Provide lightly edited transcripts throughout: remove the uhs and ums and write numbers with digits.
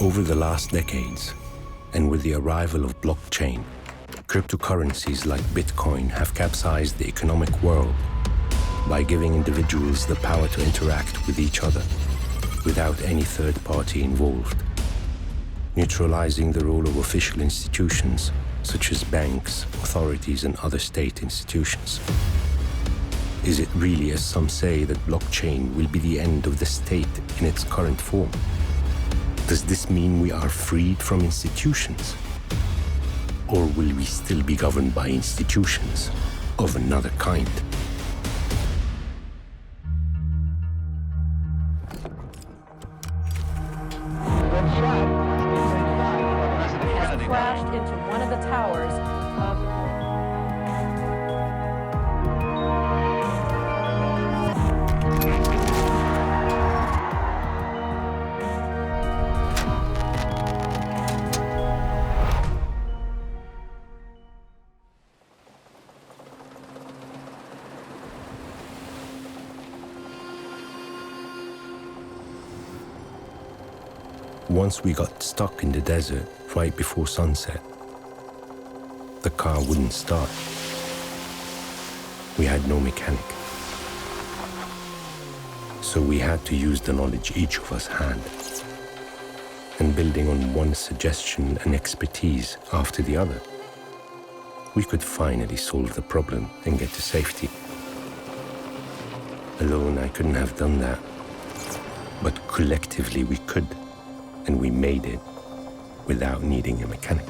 Over the last decades, and with the arrival of blockchain, cryptocurrencies like Bitcoin have capsized the economic world by giving individuals the power to interact with each other without any third party involved, neutralizing the role of official institutions such as banks, authorities, and other state institutions. Is it really, as some say, that blockchain will be the end of the state in its current form? Does this mean we are freed from institutions? Or will we still be governed by institutions of another kind? Crashed into one of the towers of Once we got stuck in the desert right before sunset. The car wouldn't start. We had no mechanic. So we had to use the knowledge each of us had. And building on one suggestion and expertise after the other, we could finally solve the problem and get to safety. Alone, I couldn't have done that. But collectively, we could. And we made it without needing a mechanic.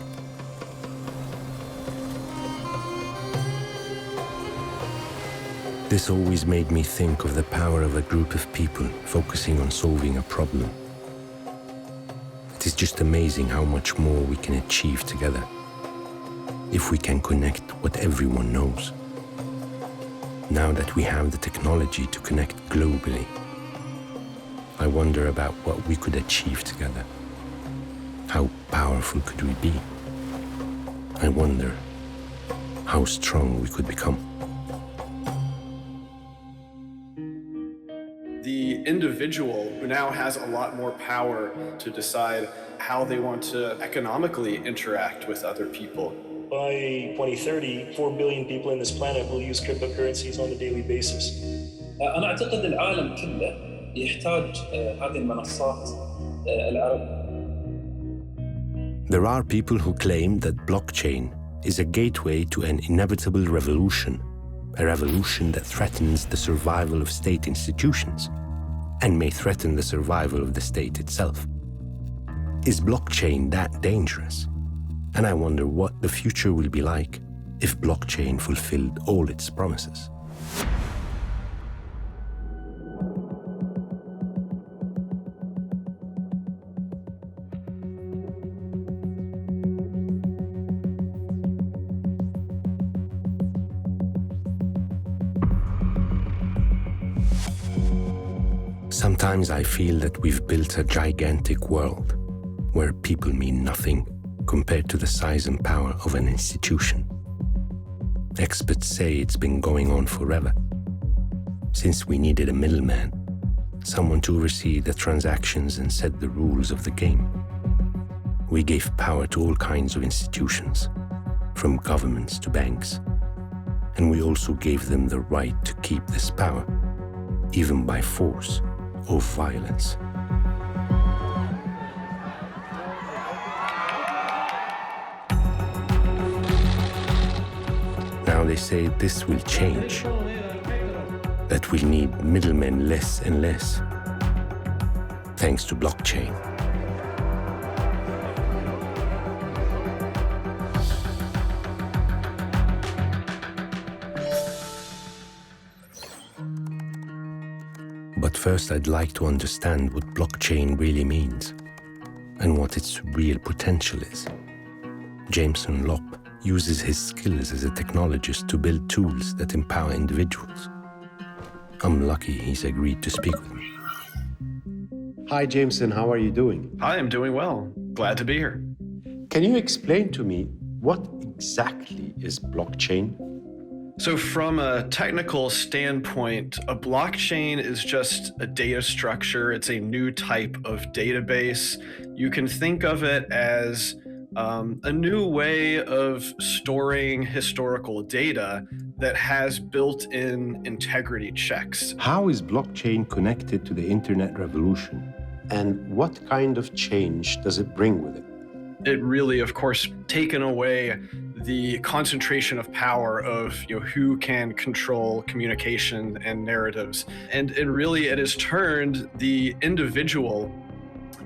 This always made me think of the power of a group of people focusing on solving a problem. It is just amazing how much more we can achieve together if we can connect what everyone knows. Now that we have the technology to connect globally, I wonder about what we could achieve together. How powerful could we be? I wonder how strong we could become. The individual who now has a lot more power to decide how they want to economically interact with other people. By 2030, 4 billion people on this planet will use cryptocurrencies on a daily basis. أنا أعتقد العالم كله يحتاج هذه المنصات العرب. There are people who claim that blockchain is a gateway to an inevitable revolution, a revolution that threatens the survival of state institutions and may threaten the survival of the state itself. Is blockchain that dangerous? And I wonder what the future will be like if blockchain fulfilled all its promises. Sometimes I feel that we've built a gigantic world where people mean nothing compared to the size and power of an institution. Experts say it's been going on forever, since we needed a middleman, someone to oversee the transactions and set the rules of the game. We gave power to all kinds of institutions, from governments to banks, and we also gave them the right to keep this power, even by force or violence. Now they say this will change, that we'll need middlemen less and less, thanks to blockchain. But first, I'd like to understand what blockchain really means and what its real potential is. Jameson Lopp uses his skills as a technologist to build tools that empower individuals. I'm lucky he's agreed to speak with me. Hi, Jameson. How are you doing? Hi, I'm doing well. Glad to be here. Can you explain to me what exactly is blockchain? So from a technical standpoint, a blockchain is just a data structure. It's a new type of database. You can think of it as a new way of storing historical data that has built-in integrity checks. How is blockchain connected to the internet revolution? And what kind of change does it bring with it? It really, of course, taken away the concentration of power of who can control communication and narratives. And it has turned the individual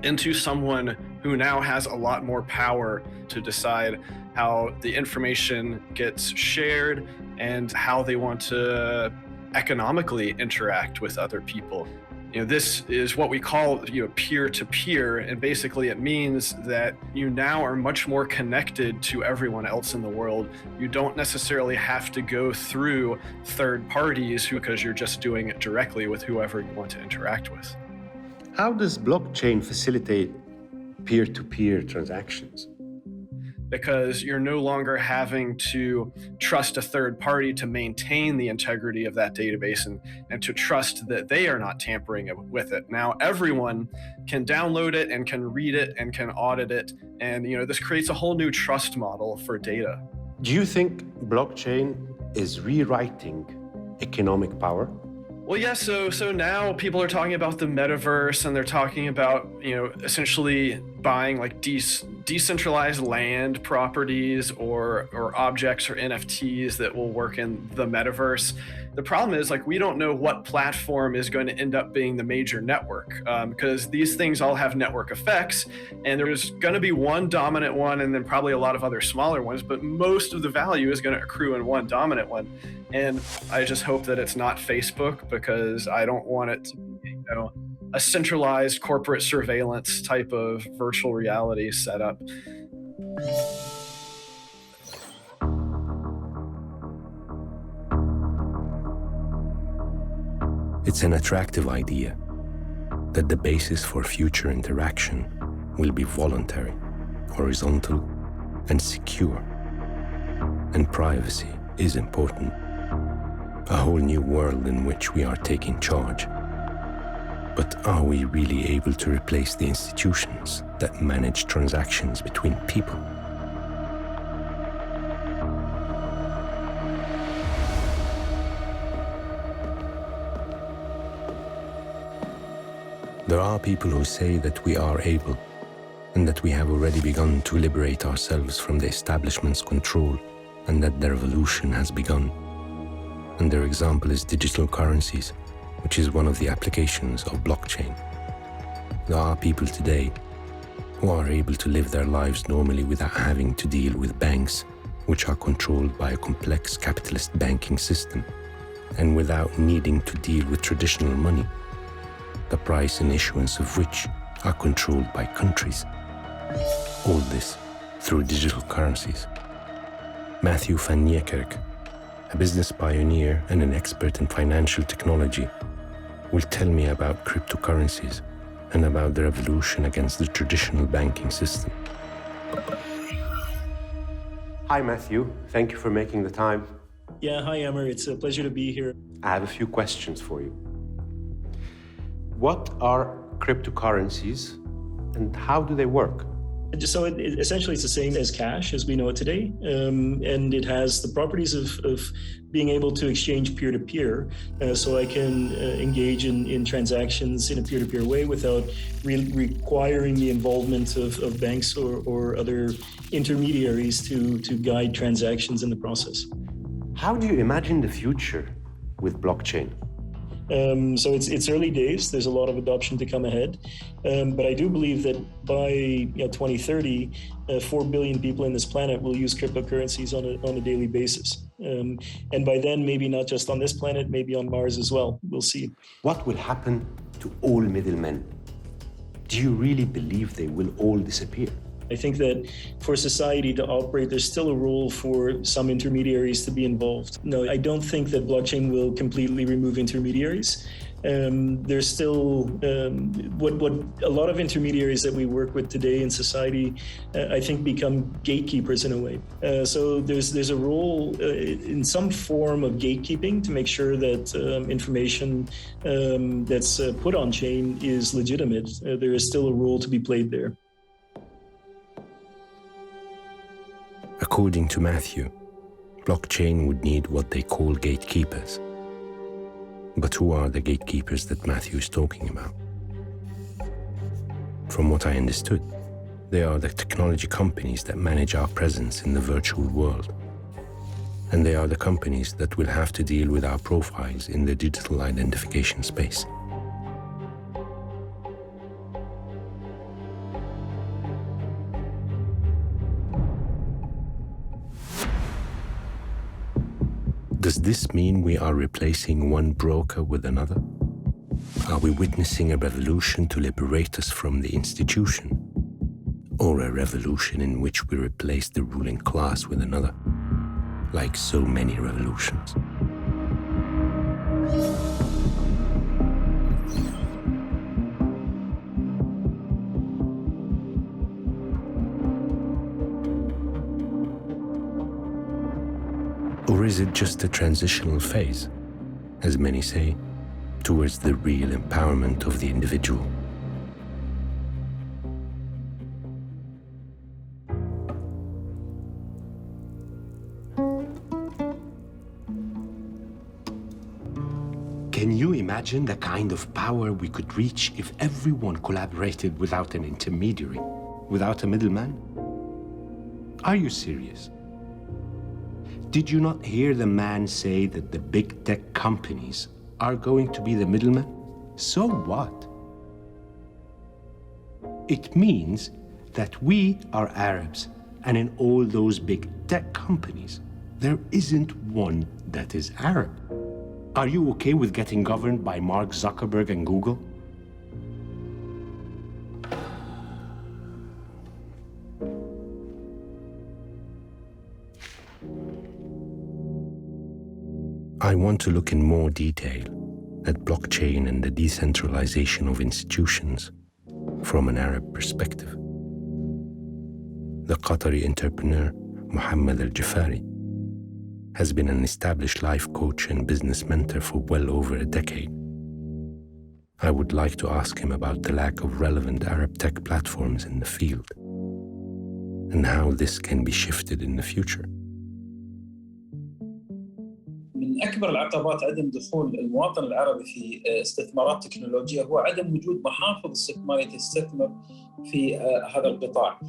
into someone who now has a lot more power to decide how the information gets shared and how they want to economically interact with other people. This is what we call peer-to-peer, and basically it means that you now are much more connected to everyone else in the world. You don't necessarily have to go through third parties because you're just doing it directly with whoever you want to interact with. How does blockchain facilitate peer-to-peer transactions? Because you're no longer having to trust a third party to maintain the integrity of that database and to trust that they are not tampering with it. Now, everyone can download it and can read it and can audit it. And this creates a whole new trust model for data. Do you think blockchain is rewriting economic power? Well, yeah, so now people are talking about the metaverse, and they're talking about, essentially buying like decentralized land properties or objects or NFTs that will work in the metaverse. The problem is, we don't know what platform is going to end up being the major network, because these things all have network effects, and there's going to be one dominant one and then probably a lot of other smaller ones, but most of the value is going to accrue in one dominant one. And I just hope that it's not Facebook, because I don't want it to be, a centralized corporate surveillance type of virtual reality setup. It's an attractive idea that the basis for future interaction will be voluntary, horizontal, and secure. And privacy is important. A whole new world in which we are taking charge. But are we really able to replace the institutions that manage transactions between people? There are people who say that we are able, and that we have already begun to liberate ourselves from the establishment's control, and that the revolution has begun. And their example is digital currencies, which is one of the applications of blockchain. There are people today who are able to live their lives normally without having to deal with banks, which are controlled by a complex capitalist banking system, and without needing to deal with traditional money, the price and issuance of which are controlled by countries. All this through digital currencies. Matthew van Niekerk, a business pioneer and an expert in financial technology, will tell me about cryptocurrencies and about the revolution against the traditional banking system. Hi, Matthew. Thank you for making the time. Yeah, hi, Amr. It's a pleasure to be here. I have a few questions for you. What are cryptocurrencies and how do they work? So essentially it's the same as cash as we know it today. And it has the properties of being able to exchange peer-to-peer. So I can engage in transactions in a peer-to-peer way without requiring the involvement of banks or other intermediaries to guide transactions in the process. How do you imagine the future with blockchain? So it's early days. There's a lot of adoption to come ahead. But I do believe that by 2030, 4 billion people in this planet will use cryptocurrencies on a daily basis. And by then, maybe not just on this planet, maybe on Mars as well. We'll see. What will happen to all middlemen? Do you really believe they will all disappear? I think that for society to operate, there's still a role for some intermediaries to be involved. No, I don't think that blockchain will completely remove intermediaries. there's still what a lot of intermediaries that we work with today in society, I think, become gatekeepers in a way. So there's a role in some form of gatekeeping to make sure that information that's put on chain is legitimate. There is still a role to be played there. According to Matthew, blockchain would need what they call gatekeepers. But who are the gatekeepers that Matthew is talking about? From what I understood, they are the technology companies that manage our presence in the virtual world. And they are the companies that will have to deal with our profiles in the digital identification space. Does this mean we are replacing one broker with another? Are we witnessing a revolution to liberate us from the institution? Or a revolution in which we replace the ruling class with another, like so many revolutions? Or is it just a transitional phase, as many say, towards the real empowerment of the individual? Can you imagine the kind of power we could reach if everyone collaborated without an intermediary, without a middleman? Are you serious? Did you not hear the man say that the big tech companies are going to be the middlemen? So what? It means that we are Arabs, and in all those big tech companies, there isn't one that is Arab. Are you okay with getting governed by Mark Zuckerberg and Google? I want to look in more detail at blockchain and the decentralization of institutions from an Arab perspective. The Qatari entrepreneur Mohammed Al-Jafari has been an established life coach and business mentor for well over a decade. I would like to ask him about the lack of relevant Arab tech platforms in the field and how this can be shifted in the future. من أكبر العقبات عدم دخول المواطن العربي في استثمارات تكنولوجية هو عدم وجود محافظ استثمارية تستثمر في هذا القطاع.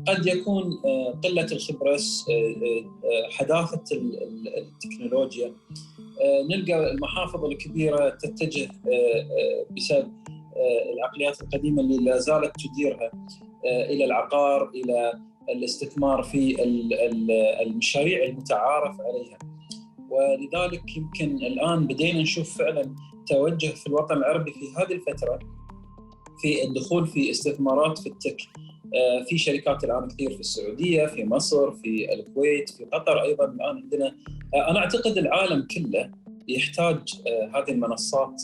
قد يكون قلة الخبرة، حداثة التكنولوجيا. نلقى المحافظ الكبيرة تتجه بسبب العقليات القديمة اللي لا زالت تديرها إلى العقار، إلى الاستثمار في المشاريع المتعارف عليها. ولذلك يمكن الآن بدينا نشوف فعلا توجه في الوطن العربي في هذه الفترة في الدخول في استثمارات في التك. في شركات الآن كثير في السعودية، في مصر، في الكويت، في قطر أيضا الآن عندنا. أنا أعتقد العالم كله يحتاج هذه المنصات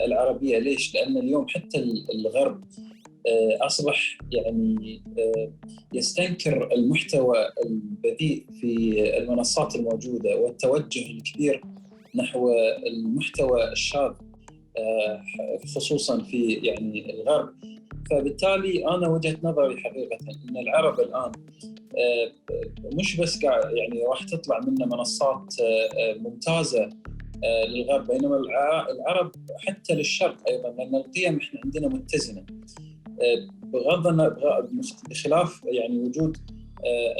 العربية. ليش؟ لأن اليوم حتى الغرب أصبح يعني يستنكر المحتوى البذيء في المنصات الموجودة والتوجه الكبير نحو المحتوى الشاذ خصوصاً في يعني الغرب. فبالتالي أنا وجهة نظري حقيقة أن العرب الآن مش بس يعني راح تطلع منا منصات ممتازة للغرب، بينما العرب حتى للشرق أيضاً، لأن القيم إحنا عندنا متزنة. بخلاف يعني وجود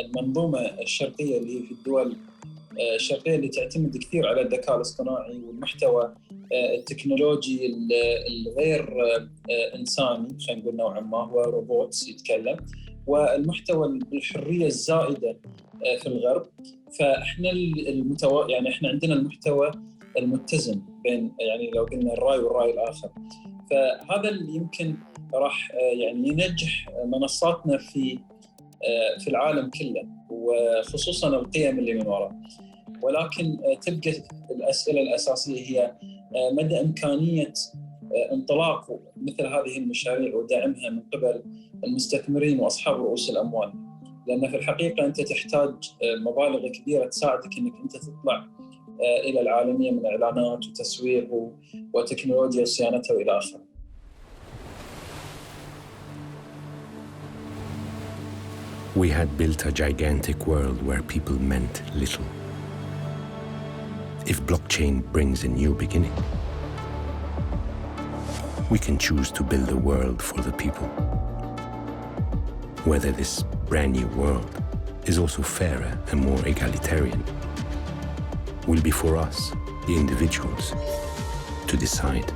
المنظومة الشرقية اللي هي في الدول الشرقية اللي تعتمد كثير على الذكاء الاصطناعي والمحتوى التكنولوجي الغير إنساني، خلينا نقول نوعا ما هو روبوتس يتكلم، والمحتوى بالحرية الزائدة في الغرب. فإحنا يعني إحنا عندنا المحتوى المتزن بين يعني لو قلنا الرأي والرأي الآخر. فهذا اللي يمكن راح يعني ينجح منصاتنا في العالم كله، وخصوصا القيم اللي من وراء. ولكن تبقى الأسئلة الأساسية هي مدى إمكانية انطلاق مثل هذه المشاريع ودعمها من قبل المستثمرين وأصحاب رؤوس الأموال. لأن في الحقيقة أنت تحتاج مبالغ كبيرة تساعدك أنك أنت تطلع إلى العالمية من إعلانات وتسويق وتكنولوجيا وصيانتها وإلى آخره. We had built a gigantic world where people meant little. If blockchain brings a new beginning, we can choose to build a world for the people. Whether this brand new world is also fairer and more egalitarian will be for us, the individuals, to decide.